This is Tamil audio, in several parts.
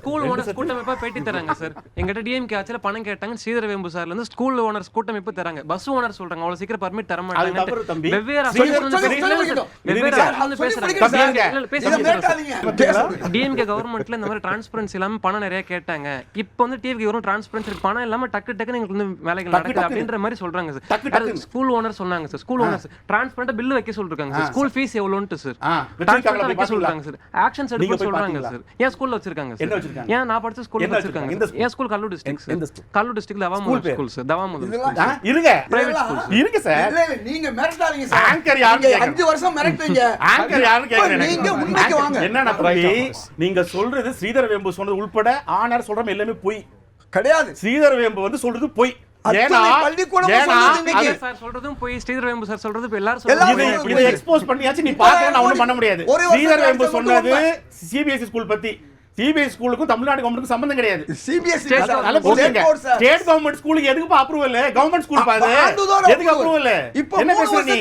ஸ்கூல் ஓனர்ஸ் கூட்டமைப்பா பேட்டி தராங்க சார். எங்கிட்ட டிஎம்கே ஆட்சியில பணம் கேட்டாங்க. ஸ்ரீதர் வேம்பு சார்ல இருந்து ஸ்கூல் ஓனர்ஸ் கூட்டமைப்பு தராங்க. பஸ் ஓனர் சொல்றாங்க அவ்வளவு சீக்கிரம் பர்மிட் தர மாட்டாங்க. வெவ்வேறு டிஎம்கே கவர்மெண்ட்ல இந்த மாதிரி டிரான்ஸ்பரன்சி இல்லாம பணம் நிறைய கேட்டாங்க. இப்போ வந்து டிஎம்கே கவர்மெண்ட் டிரான்ஸ்பரன்சி பணம் இல்லாம டக்கு டக்குன்னு எங்களுக்கு வந்து வேலைகள் நடக்குது அப்படின்ற மாதிரி சொல்றாங்க சார். ஸ்கூல் ஓனர் சொன்னாங்க சார். ஸ்கூல் ஓனர்ஸ் டிரான்ஸ்பரண்டா பில் வைக்க சொல்றாங்க சார். ஸ்கூல் ஃபீஸ் எவ்வளவுன்னு சார் டிரான்ஸ்பரண்டா வைக்க சொல்றாங்க சார். ஆக்ஷன்ஸ் எடுக்க சொல்றாங்க சார். ஏன் ஸ்கூல்ல வச்சிருக்காங்க சார்? ஏன் நான் படிச்ச ஸ்கூல்ல வச்சிருக்காங்க? ஏன் school Kallur district sir. Kallur டிஸ்ட்ரிக்ட்ல தவாமூல் ஸ்கூல் சார். தவாமூல் இருங்க பிரைவேட் ஸ்கூல் இருங்க சார். இல்ல நீங்க மிரட்டாதீங்க சார். ஆங்கர் யாரு? 5 வருஷம் மிரட்டுறீங்க. ஆங்கர் யாரு கேக்குறீங்க? நீங்க உண்மைக்கு வாங்க. என்னன்னா தம்பி நீங்க சொல்றது ஸ்ரீதர் வேம்பு சொன்னது உள்பட ஆனார் சொல்றோம் எல்லாமே பொய் கிடையாது. ஸ்ரீதர் வேம்பு வந்து சொல்றது பொய். சொல்றதும் போய் ஸ்ரீதர் வேம்பு சார் சொல்றது எல்லாரும் இதை எக்ஸ்போஸ் பண்ணியாச்சு. நீ பாக்க நான் ஒண்ணும் பண்ண முடியாது. ஸ்ரீதர் வேம்பு சொன்னது சிபிஎஸ்இ ஸ்கூல் பத்தி. சிபிஎஸ்இ ஸ்கூலுக்கும் தமிழ்நாடு கவர்மெண்ட்டுக்கும் சம்பந்தம் கிடையாது. சிபிஎஸ்இ ஸ்டேட் கவர்மெண்ட் ஸ்கூலுக்கு எதுக்கு அப்ரூவல்? கவர்மெண்ட் ஸ்கூல் பாது எதுக்கு அப்ரூவல்? என்ன பேசுறீங்க?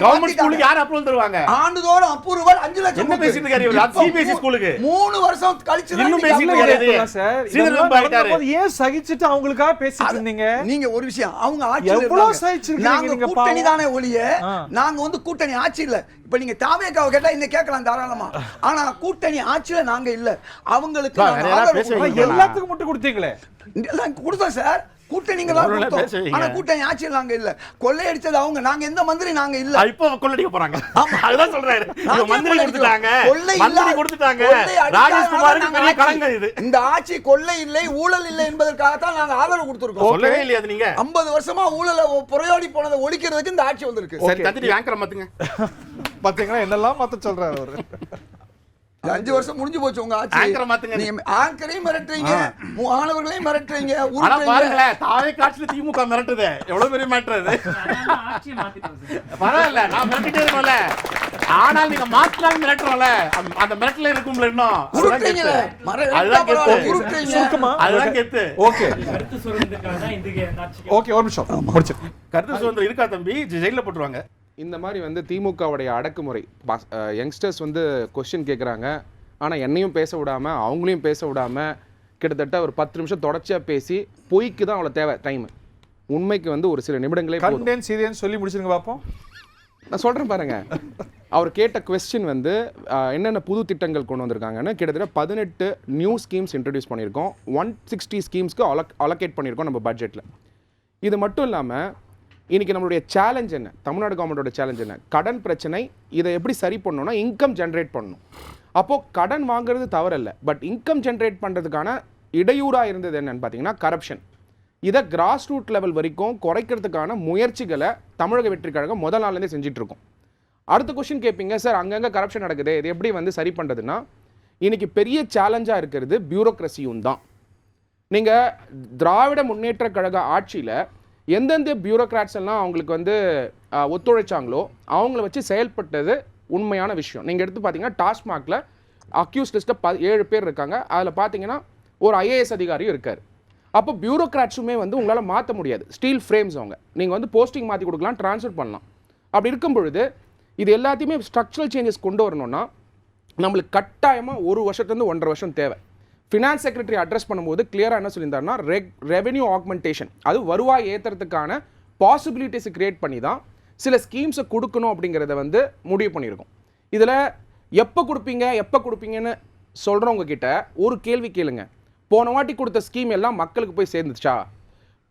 கவர்மெண்ட் ஸ்கூலுக்கு யார் அப்ரூவல் தருவாங்க? ஆண்டுதோறும் அப்ரூவல் 5 லட்சம். என்ன பேசிட்டு இருக்காரு? சிபிஎஸ்இ ஸ்கூலுக்கு 3 வருஷம் கழிச்சு இன்னும் பேசிட்டு இருக்காரு சார். ஸ்ரீதர் பாய்ட்டாரு ஏன் சகிச்சிட்டு அவங்களுக்காக பேசிட்டு இருந்தீங்க? நீங்க ஒரு விஷயம் அவங்க ஆட்சியில எவ்வளவு சகிச்சிருக்கீங்க நீங்க? கூட்டணி தானே ஒளிய. நாங்க வந்து கூட்டணி ஆட்சி இல்ல. இப்ப நீங்க தாவேக்காவை கேட்டா இந்த கேட்கலாம் தாராளமா. ஆனா கூட்டணி ஆட்சியில நாங்க இல்ல. அவங்களுக்கு எல்லாத்துக்கும் முட்டு கொடுத்தீங்களே. கொடுத்தோம் சார். கூட்டணிங்க தான் கொடுத்தோம். ஆனா கூட்டணி ஆட்சியில் நாங்க இல்ல. கொள்ளையடிச்சது அவங்க. நாங்க எந்த மந்திரி நாங்க இல்ல. இப்போ கொள்ளையடிக்க போறாங்க. அதுதான் சொல்றாரு. மந்திரி கொடுத்துட்டாங்க. மந்திரி கொடுத்துட்டாங்க. ராஜேஷ்குமாருக்கு பெரிய கலங்க இது. இந்த ஆட்சி கொள்ளை இல்லை ஊழல் இல்லை என்பதற்காக தான் நாங்க ஆதரவு கொடுத்திருக்கோம். சொல்லவே இல்லையா அது? நீங்க 50 வருஷமா ஊழல புறையோடி போனதை ஒழிக்கிறதுக்கு இந்த ஆட்சி வந்திருக்கு. சரி தந்திரி ஆங்கர் மாத்துங்க. பாத்தீங்களா என்னெல்லாம் மாத்த சொல்றாரு அவரு. 5 வருஷம் முடிஞ்சு போச்சு உங்க ஆட்சி. ஆங்கர் மாத்துங்க. நீங்க ஆங்கரையும் மிரட்டுறீங்க, மாணவர்களையும் மிரட்டுறீங்க. ஆனா பாருங்களே தாவே காட்சில திமுக மிரட்டுது. எவ்வளவு பெரிய மேட்டர் இது. பரவாயில்ல நான் மிரட்டிட்டே இருக்கோம்ல. ஆனால் நீங்க மாத்தலாம் மிரட்டுறோம்ல. அந்த மிரட்டல இருக்கும்ல இன்னும். அதுதான் கெத்து. ஓகே கருத்து சுதந்திரத்துக்காக தான் இந்த ஆட்சி. ஓகே ஒரு நிமிஷம் முடிச்சு. கருத்து சுதந்திரம் இருக்கா தம்பி? ஜெயில போட்டுருவாங்க. இந்த மாதிரி வந்து திமுகவுடைய அடக்குமுறை. யங்ஸ்டர்ஸ் வந்து கொஸ்டின் கேட்குறாங்க, ஆனால் என்னையும் பேச விடாமல் அவங்களையும் பேச விடாமல் கிட்டத்தட்ட ஒரு 10 நிமிஷம் தொடர்ச்சியாக பேசி பொய்க்கு தான் அவ்வளோ தேவை டைம். உண்மைக்கு வந்து ஒரு சில நிமிடங்களே கண்டென்ட் சீரியன் சொல்லி முடிச்சுருங்க பார்ப்போம். நான் சொல்கிறேன் பாருங்க. அவர் கேட்ட கொஸ்டின் வந்து என்னென்ன புது திட்டங்கள் கொண்டு வந்திருக்காங்கன்னு கிட்டத்தட்ட 18 நியூ ஸ்கீம்ஸ் இன்ட்ரடியூஸ் பண்ணியிருக்கோம். 160 ஸ்கீம்ஸ்க்கு அலோகேட் பண்ணியிருக்கோம் நம்ம பட்ஜெட்டில். இது மட்டும் இல்லாமல் இன்றைக்கி நம்மளுடைய சேலஞ்ச் என்ன? தமிழ்நாடு கவர்மெண்ட்டோட சேலஞ்ச் என்ன? கடன் பிரச்சனை. இதை எப்படி சரி பண்ணணும்னா இன்கம் ஜென்ரேட் பண்ணணும். அப்போது கடன் வாங்குறது தவறல்ல, பட் இன்கம் ஜென்ரேட் பண்ணுறதுக்கான இடையூறாக இருந்தது என்னன்னு பார்த்தீங்கன்னா கரப்ஷன். இதை கிராஸ் ரூட் லெவல் வரைக்கும் குறைக்கிறதுக்கான முயற்சிகளை தமிழக வெற்றி கழகம் முதல் நாள்லேருந்தே செஞ்சிட்ருக்கோம். அடுத்த கொஸ்டின் கேட்பீங்க, சார் அங்கங்கே கரப்ஷன் நடக்குது, இது எப்படி வந்து சரி பண்ணுறதுன்னா இன்றைக்கி பெரிய சேலஞ்சாக இருக்கிறது பியூரோக்ரஸியும் தான். நீங்கள் திராவிட முன்னேற்ற கழக ஆட்சியில் எந்தெந்த பியூரோக்ராட்ஸ் எல்லாம் அவங்களுக்கு வந்து ஒத்துழைச்சாங்களோ அவங்கள வச்சு செயல்பட்டது உண்மையான விஷயம். நீங்கள் எடுத்து பார்த்தீங்கன்னா டாஸ்மாகில் அக்யூஸ் லிஸ்ட்டில் 7 பேர் இருக்காங்க. அதில் பார்த்தீங்கன்னா ஒரு IAS அதிகாரியும் இருக்கார். அப்போ பியூரோக்ராட்ஸுமே வந்து உங்களால் மாற்ற முடியாது. ஸ்டீல் ஃப்ரேம்ஸ் அவங்க. நீங்கள் வந்து போஸ்டிங் மாற்றி கொடுக்கலாம், ட்ரான்ஸ்ஃபர் பண்ணலாம். அப்படி இருக்கும் பொழுது இது எல்லாத்தையுமே ஸ்ட்ரக்சரல் சேஞ்சஸ் கொண்டு வரணும்னா நம்மளுக்கு கட்டாயமாக 1 வருஷத்துலேருந்து 1.5 வருஷம் தேவை. ஃபினான்ஸ் செக்ரட்டரி அட்ரஸ் பண்ணும்போது கிளியராக என்ன சொல்லியிருந்தாருன்னா ரெவென்யூ ஆக்மெண்டேஷன், அது வருவாய் ஏற்றுறதுக்கான பாசிபிலிட்டிஸை கிரியேட் பண்ணி தான் சில ஸ்கீம்ஸை கொடுக்கணும் அப்படிங்கிறத வந்து முடிவு பண்ணியிருக்கோம். இதில் எப்போ கொடுப்பீங்கன்னு சொல்கிறவங்க கிட்ட ஒரு கேள்வி கேளுங்க. போன வாட்டி கொடுத்த ஸ்கீம் எல்லாம் மக்களுக்கு போய் சேர்ந்துச்சா?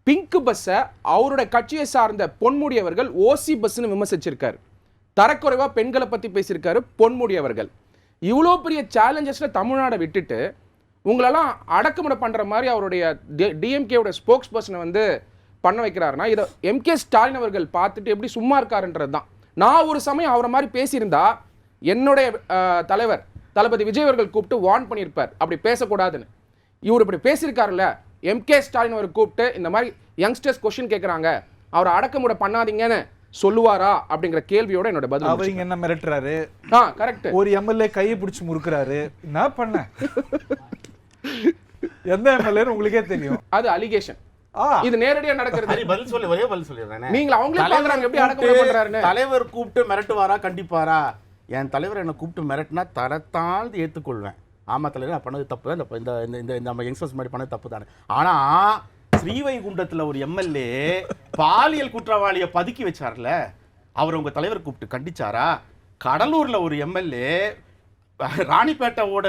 பிங்க் பஸ்ஸை அவருடைய கட்சியை சார்ந்த பொன்முடி அவர்கள் OC பஸ்ன்னு விமர்சிச்சிருக்காரு. தரக்குறைவாக பெண்களை பற்றி பேசியிருக்காரு பொன்முடி அவர்கள். இவ்வளோ பெரிய சேலஞ்சஸில் தமிழ்நாடை விட்டுட்டு உங்களெல்லாம் அடக்குமுறை பண்ணுற மாதிரி அவருடைய டிஎம்கேவோட ஸ்போக்ஸ் பர்சனை வந்து பண்ண வைக்கிறாருன்னா இதை MK ஸ்டாலின் அவர்கள் பார்த்துட்டு எப்படி சும்மா இருக்காருன்றது தான். நான் ஒரு சமயம் அவரை மாதிரி பேசியிருந்தா என்னுடைய தலைவர் தளபதி விஜய் அவர்கள் கூப்பிட்டு வார்ன் பண்ணியிருப்பார், அப்படி பேசக்கூடாதுன்னு. இவர் இப்படி பேசியிருக்காருல்ல, MK ஸ்டாலின் அவர் கூப்பிட்டு இந்த மாதிரி யங்ஸ்டர்ஸ் கொஸ்டின் கேட்குறாங்க, அவரை அடக்குமுறை பண்ணாதீங்கன்னு சொல்லுவாரா அப்படிங்கிற கேள்வியோட என்னோட பதில். அவரிங்க என்ன மிரட்டுறாரு? கரெக்ட். ஒரு MLA கையை பிடிச்சி முறுக்குறாரு. என்ன பண்ண? எந்த MLA உங்களுக்கே தெரியும். அது அலிகேஷன். இது நேரடியா நடக்கிறது. பதில் சொல்லி ஒரே பதில் சொல்லிடுறேன். நீங்க அவங்களே பாக்குறாங்க எப்படி அடக்குமுறை பண்றாருன்னு. தலைவர் கூப்பிட்டு மிரட்டுவாரா? கண்டிப்பாரா? என் தலைவர் என்ன கூப்பிட்டு மிரட்டினா தரத்தாழ்ந்து ஏற்றுக்கொள்வேன். ஆமா தலைவர் நான் பண்ணது தப்பு தான், இந்த இந்த இந்த நம்ம யங்ஸ்டர்ஸ் மாதிரி பண்ணது தப்பு தானே. ஆனால் ஸ்ரீவைகுண்டத்தில் ஒரு எம்எல்ஏ பாலியல் குற்றவாளியை பதுக்கி வச்சார்ல, அவர் உங்கள் தலைவர் கூப்பிட்டு கண்டிச்சாரா? கடலூரில் ஒரு எம்எல்ஏ ராணிப்பேட்டையோட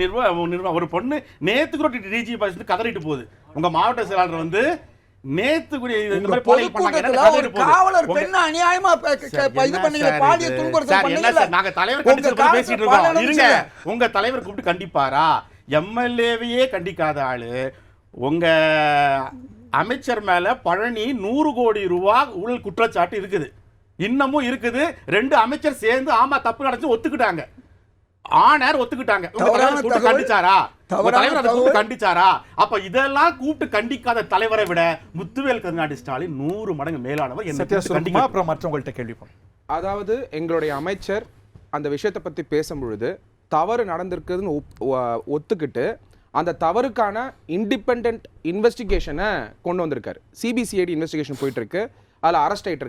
நிர்வாக ஒரு பொண்ணு நேற்று கூட டிஜி பார்த்து கதறிட்டு போகுது, உங்கள் மாவட்ட செயலாளர் வந்து நேத்து கூட இந்த மாதிரி பாலியல் பண்ணாங்க, ஒரு காவலர் பெண்ணை அநியாயமா இது பண்ணீங்க, பாலியல் துன்புறுத்தல் பண்ணீங்க. நாங்க தலைவர் கண்டிச்சு பேசிட்டு இருக்கோம், இருங்க. உங்க தலைவர் கூப்பிட்டு கண்டிப்பாரா? எம்எல்ஏவையே கண்டிக்காத ஆளு உங்க அமைச்சர் மேல பழனி 100 கோடி ரூபாய் ஊழல் குற்றச்சாட்டு இருக்குது, இன்னமும் இருக்குது. 2 அமைச்சர் சேர்ந்து ஆமா தப்பு நடந்து ஒத்துக்கிட்டாங்க, ஆனர் ஒத்துக்கிட்டாங்க. கண்டிச்சாரா? கண்டிச்சாரா? அப்ப இதெல்லாம் கூப்பிட்டு கண்டிக்காத தலைவரை விட முத்துவேல் கருணாநிதி ஸ்டாலின் 100 மடங்கு மேலானவர். அப்புறம் மற்றவங்கள்ட்ட கேள்வி பண்ணும். அதாவது எங்களுடைய அமைச்சர் அந்த விஷயத்தை பத்தி பேசும்பொழுது தவறு நடந்திருக்குதுன்னு ஒத்துக்கிட்டு அந்த தவறுக்கான இண்டிபெண்டன்ட் இன்வெஸ்டிகேஷனை கொண்டு வந்திருக்காரு. சிபிசிஐடி இன்வெஸ்டிகேஷன் போயிட்டு இருக்கு, அதில் அரெஸ்ட் ஆகிட்டு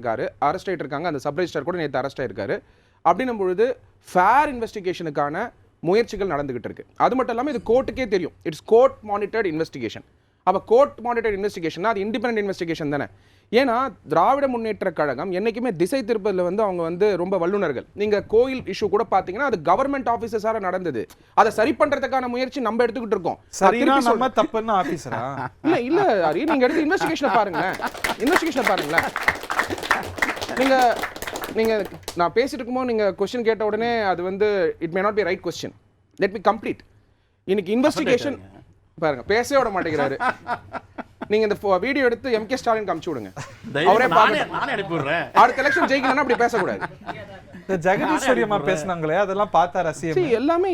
இருக்காங்க. அந்த சப் ரெஜிஸ்டர் கூட நேற்று அரெஸ்ட் ஆயிருக்காரு. அப்படின்னும் பொழுது ஃபேர் இன்வெஸ்டிகேஷனுக்கான முயற்சிகள் நடந்துகிட்டு இருக்கு. அது மட்டும் இல்லாமல் இது கோர்ட்டுக்கே தெரியும், இட்ஸ் கோர்ட் மானிட்டர்ட் இன்வெஸ்டிகேஷன். அப்போ கோர்ட் மானிட்டர்ட் இன்வெஸ்டிகேஷன் அது இண்டிபெண்டன்ட் இன்வெஸ்டிகேஷன் தானே. ஏன்னா திராவிட முன்னேற்ற கழகம் என்னைக்குமே திசை திருப்பதில் வந்து அவங்க வந்து ரொம்ப வல்லுநர்கள். நீங்க கோயில் இஷ்யூ கூட பாத்தீங்கன்னா அது கவர்மெண்ட் ஆபீசர்ஸால நடந்தது, அதை சரி பண்றதுக்கான முயற்சி நம்ம எடுத்துக்கிட்டு இருக்கோம். சரினா நம்ம தப்புன்னு ஆபீசரா? இல்ல ஹரி, நீங்க எடுத்து இன்வெஸ்டிகேஷனை பாருங்களேன். நீங்க நான் பேசிட்டு இருக்கும்போது நீங்க கொஸ்டின் கேட்ட உடனே அது வந்து it may not be right question. Let me complete. இன்னைக்கு இன்வெஸ்டிகேஷன் பாருங்க, பேசவே விட மாட்டேங்கிறாரு. நீங்க இந்த வீடியோ எடுத்து எம்கே ஸ்டாலின் அனுப்பிச்சு விடுங்க, அவரே பாருங்க. அடுத்த எலெக்ஷன் ஜெயிக்கணும்னா அப்படி பேசக்கூடாது. இந்த ஜெகதீஸ்வரியமா பேசுனாங்களே அதெல்லாம் பார்த்தா ரசியம் எல்லாமே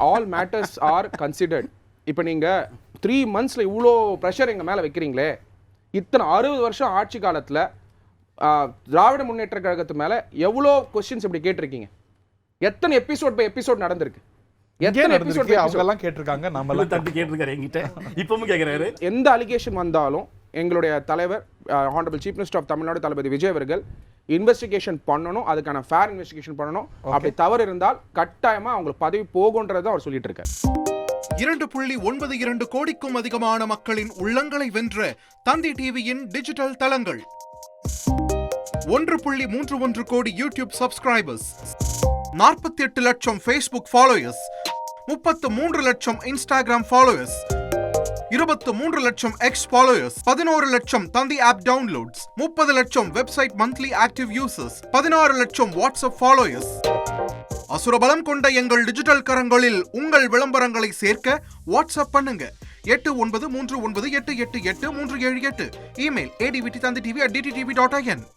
ஆல் மேட்டர்ஸ் ஆர் கன்சிடர்ட். இப்போ நீங்க 3 monthsல இவ்வளோ ப்ரெஷர் எங்க மேல வைக்கிறீங்களே, இத்தனை 60 வருஷம் ஆட்சி காலத்துல திராவிட முன்னேற்ற கழகத்து மேல எவ்வளோ கொஸ்டின்ஸ் இப்படி கேட்டிருக்கீங்க? எத்தனை எபிசோட் பை எபிசோட் நடந்திருக்கு? எந்த அலிகேஷன் வந்தாலும் எங்களுடைய தலைவர் honourable chief minister of Tamil Nadu Thalapathy Vijay அவர்கள் இன்வெஸ்டிகேஷன் பண்ணணும், அதுக்கான ஃபேர் இன்வெஸ்டிகேஷன் பண்ணணும். அப்படி தவறு இருந்தால் கட்டாயமா அவங்களுக்கு பதவி போகும்ன்றதை அவர் சொல்லிட்டு இருக்காரு. 2.92 கோடிக்கும் அதிகமான மக்களின் உள்ளங்களை வென்ற தந்தி டிவியின் டிஜிட்டல் தளங்கள், 1.31 கோடி யூடியூப் சப்ஸ்கிரைபர்ஸ், 48 லட்சம் Facebook ஃபாலோயர்ஸ், 33 லட்சம் Instagram ஃபாலோயர்ஸ், 23 லட்சம் X ஃபாலோயர்ஸ், 11 லட்சம் தந்தி ஆப் டவுன்லோட்ஸ், 30 லட்சம் வெப்சைட் மந்த்லி ஆக்டிவ் யூசர்ஸ், 16 லட்சம் வாட்ஸ்அப் ஃபாலோயர்ஸ். அசுரபலம் கொண்ட எங்கள் டிஜிட்டல் கரங்களில் உங்கள் விளம்பரங்களை சேர்க்க வாட்ஸ்அப் பண்ணுங்க 8939888378. Email advttv@dttv.in.